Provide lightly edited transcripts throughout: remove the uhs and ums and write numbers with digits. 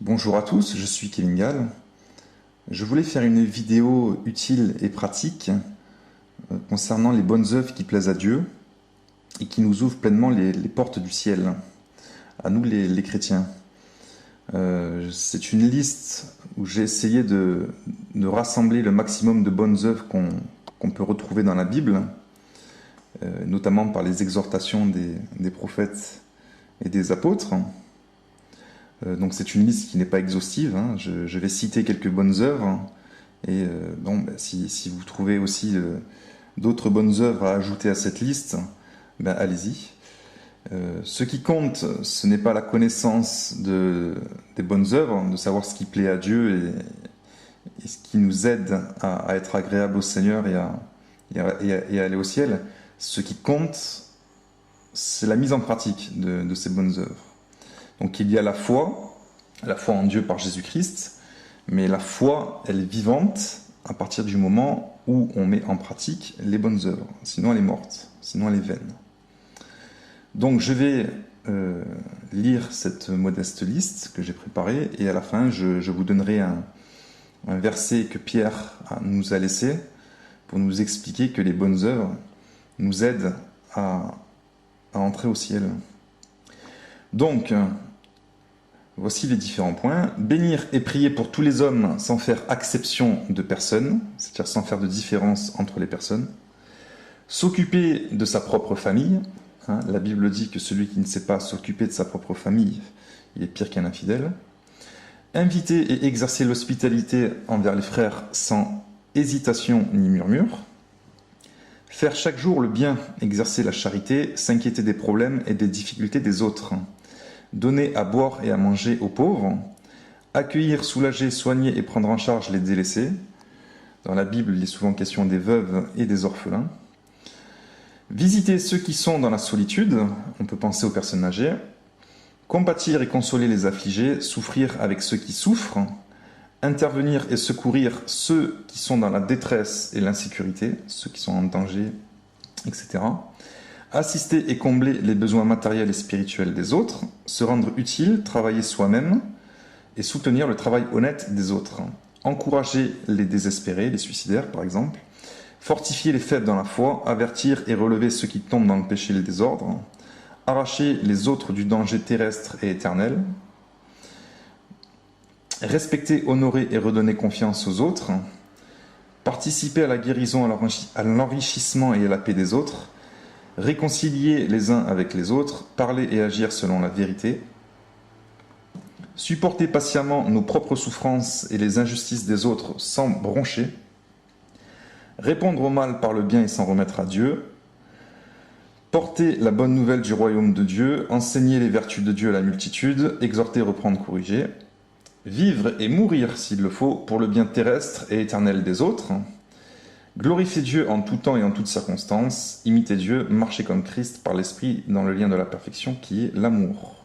Bonjour à tous, je suis Kevin Gall. Je voulais faire une vidéo utile et pratique concernant les bonnes œuvres qui plaisent à Dieu et qui nous ouvrent pleinement les portes du ciel, à nous les chrétiens. C'est une liste où j'ai essayé de rassembler le maximum de bonnes œuvres qu'on peut retrouver dans la Bible, notamment par les exhortations des prophètes et des apôtres. Donc c'est une liste qui n'est pas exhaustive, hein. Je vais citer quelques bonnes œuvres, et si vous trouvez aussi d'autres bonnes œuvres à ajouter à cette liste, allez-y. Ce qui compte, ce n'est pas la connaissance des bonnes œuvres, de savoir ce qui plaît à Dieu et ce qui nous aide à être agréable au Seigneur et à aller au ciel. Ce qui compte, c'est la mise en pratique de ces bonnes œuvres. Donc il y a la foi en Dieu par Jésus-Christ, mais la foi, elle est vivante à partir du moment où on met en pratique les bonnes œuvres. Sinon elle est morte, sinon elle est vaine. Donc je vais lire cette modeste liste que j'ai préparée, et à la fin je vous donnerai un verset que Pierre nous a laissé pour nous expliquer que les bonnes œuvres nous aident à entrer au ciel. Donc, voici les différents points. Bénir et prier pour tous les hommes sans faire exception de personne, c'est-à-dire sans faire de différence entre les personnes. S'occuper de sa propre famille. La Bible dit que celui qui ne sait pas s'occuper de sa propre famille, il est pire qu'un infidèle. Inviter et exercer l'hospitalité envers les frères sans hésitation ni murmure. Faire chaque jour le bien, exercer la charité, s'inquiéter des problèmes et des difficultés des autres. Donner à boire et à manger aux pauvres. Accueillir, soulager, soigner et prendre en charge les délaissés. Dans la Bible, il est souvent question des veuves et des orphelins. Visiter ceux qui sont dans la solitude, on peut penser aux personnes âgées. Compatir et consoler les affligés, souffrir avec ceux qui souffrent. Intervenir et secourir ceux qui sont dans la détresse et l'insécurité, ceux qui sont en danger, etc. Assister et combler les besoins matériels et spirituels des autres, se rendre utile, travailler soi-même et soutenir le travail honnête des autres. Encourager les désespérés, les suicidaires par exemple. Fortifier les faibles dans la foi, avertir et relever ceux qui tombent dans le péché et le désordre. Arracher les autres du danger terrestre et éternel. Respecter, honorer et redonner confiance aux autres, participer à la guérison, à l'enrichissement et à la paix des autres, réconcilier les uns avec les autres, parler et agir selon la vérité, supporter patiemment nos propres souffrances et les injustices des autres sans broncher, répondre au mal par le bien et s'en remettre à Dieu, porter la bonne nouvelle du royaume de Dieu, enseigner les vertus de Dieu à la multitude, exhorter, reprendre, corriger, vivre et mourir, s'il le faut, pour le bien terrestre et éternel des autres. Glorifier Dieu en tout temps et en toutes circonstances. Imiter Dieu, marcher comme Christ par l'Esprit dans le lien de la perfection qui est l'amour.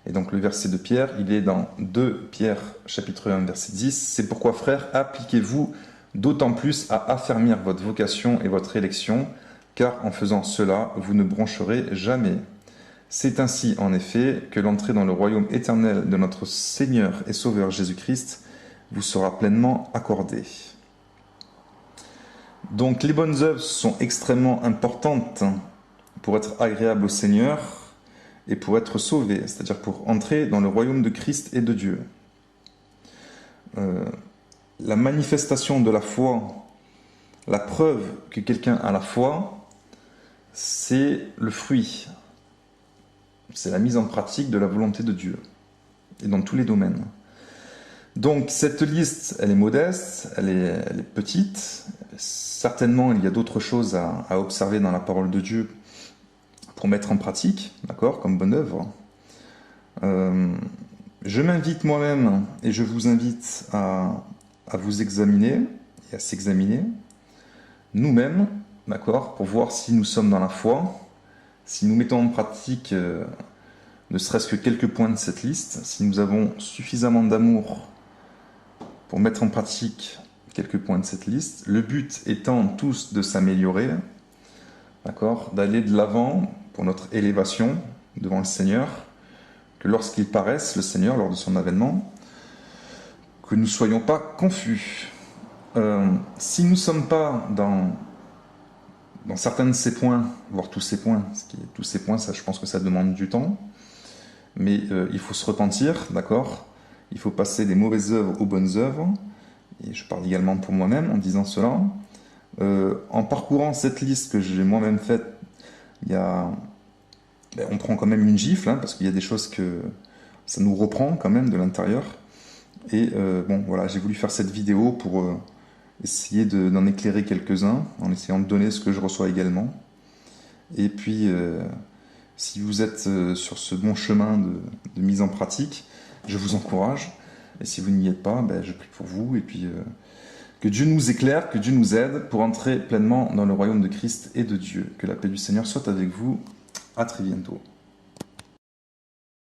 Et donc le verset de Pierre, il est dans 2 Pierre chapitre 1 verset 10. C'est pourquoi, frères, appliquez-vous d'autant plus à affermir votre vocation et votre élection, car en faisant cela, vous ne broncherez jamais. C'est ainsi, en effet, que l'entrée dans le royaume éternel de notre Seigneur et Sauveur Jésus-Christ vous sera pleinement accordée. Donc les bonnes œuvres sont extrêmement importantes pour être agréables au Seigneur et pour être sauvé, c'est-à-dire pour entrer dans le royaume de Christ et de Dieu. La manifestation de la foi, la preuve que quelqu'un a la foi, c'est le fruit. C'est la mise en pratique de la volonté de Dieu, et dans tous les domaines. Donc cette liste, elle est modeste, elle est petite. Certainement, il y a d'autres choses à observer dans la parole de Dieu pour mettre en pratique, d'accord, comme bonne œuvre. Je m'invite moi-même, et je vous invite à vous examiner, et à s'examiner, nous-mêmes, d'accord, pour voir si nous sommes dans la foi, si nous mettons en pratique ne serait-ce que quelques points de cette liste, si nous avons suffisamment d'amour pour mettre en pratique quelques points de cette liste, le but étant tous de s'améliorer, d'accord, d'aller de l'avant pour notre élévation devant le Seigneur, que lorsqu'il paraisse, le Seigneur, lors de son avènement, que nous ne soyons pas confus. Si nous ne sommes pas dans certains de ces points, voire tous ces points, tous ces points, ça, je pense que ça demande du temps, mais il faut se repentir, d'accord? Il faut passer des mauvaises œuvres aux bonnes œuvres, et je parle également pour moi-même en disant cela. En parcourant cette liste que j'ai moi-même faite, on prend quand même une gifle, hein, parce qu'il y a des choses que ça nous reprend quand même de l'intérieur. Et bon, voilà, j'ai voulu faire cette vidéo pour essayer d'en éclairer quelques-uns, en essayant de donner ce que je reçois également. Et puis, si vous êtes sur ce bon chemin de mise en pratique, je vous encourage. Et si vous n'y êtes pas, je prie pour vous. Et puis, que Dieu nous éclaire, que Dieu nous aide pour entrer pleinement dans le royaume de Christ et de Dieu. Que la paix du Seigneur soit avec vous. À très bientôt.